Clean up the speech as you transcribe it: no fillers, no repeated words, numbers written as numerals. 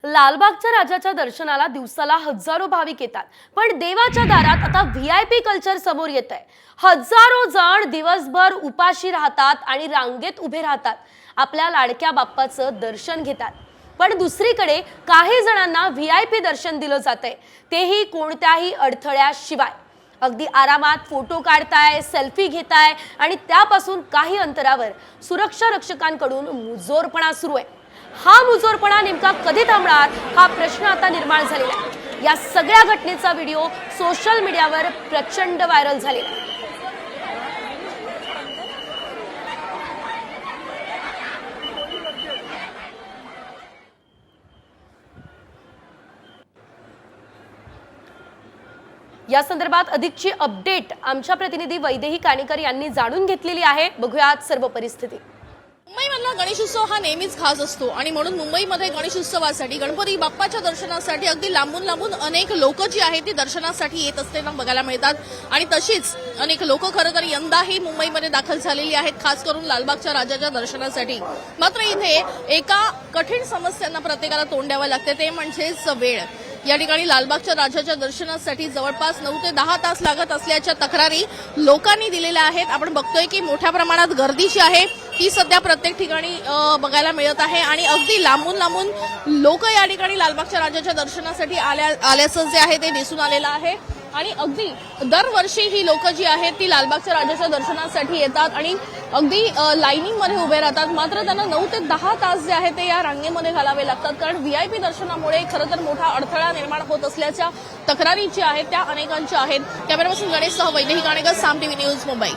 लालबागच्या राजाच्या दर्शनाला दिवसाला हजारो भाविक येतात, पण देवाच्या दारात आता व्हीआयपी कल्चर समोर येत आहे। हजारो जण दिवसभर उपाशी राहतात आणि रांगेत उभे राहतात, आपल्या लाडक्या बाप्पाचं दर्शन घेतात। पण दुसरीकडे काही जणांना व्हीआयपी दर्शन दिलं जातंय, तेही कोणत्याही अडथळ्याशिवाय। अगदी आरामात फोटो काढताय, सेल्फी घेताय आणि त्यापासून काही अंतरावर सुरक्षा रक्षकांकडून मुजोरपणा सुरू आहे। हा मुजोरपणा नेमका कधी थांबणार हा प्रश्न आता निर्माण झालेला आहे। या सगळ्या घटनेचा व्हिडिओ सोशल मीडियावर प्रचंड व्हायरल झालेला आहे। या संदर्भात अधिकची अपडेट आमच्या प्रतिनिधी वैदेही काणेकर यांनी जाणून घेतलेली आहे। बघूयात सर्व परिस्थिती। मुंबईमधला गणेशोत्सव हा नेहमीच खास असतो आणि म्हणून मुंबईमध्ये गणेशोत्सवासाठी गणपती बाप्पाच्या दर्शनासाठी अगदी लांबून लांबून अनेक लोक जी आहेत ती दर्शनासाठी येत असताना बघायला मिळतात। आणि तशीच अनेक लोक खरं तर यंदाही मुंबईमध्ये दाखल झालेली आहेत, खास करून लालबागच्या राजाच्या दर्शनासाठी। मात्र इथे एका कठीण समस्यांना प्रत्येकाला तोंड द्यावं लागते, ते म्हणजेच वेळ। या ठिकाणी लालबागच्या राजाच्या दर्शनासाठी जवळपास 9 ते 10 तास लागत असल्याच्या तक्रारी लोकांनी दिलेल्या आहेत। आपण बघतोय की मोठ्या प्रमाणात गर्दी जी आहे ती सध्या प्रत्येक ठिकाणी बघायला मिळत आहे आणि अगदी लांबून लांबून लोक या ठिकाणी लालबागच्या राजाच्या दर्शनासाठी आल्याचं जे आहे ते दिसून आलेलं आहे। आणि अगदी दरवर्षी ही लोक जी आहेत ती लालबागच्या राजाच्या दर्शनासाठी येतात आणि अगदी लाईनिंगमध्ये उभे राहतात। मात्र त्यांना 9 ते 10 तास जे आहे ते या रांगेमध्ये घालावे लागतात, कारण व्हीआयपी दर्शनामुळे खरं तर मोठा अडथळा निर्माण होत असल्याच्या तक्रारी ज्या आहेत त्या अनेकांच्या आहेत। कॅमेरापर्सन गणेशसह वैदेही काणेकर, साम टीव्ही न्यूज, मुंबई।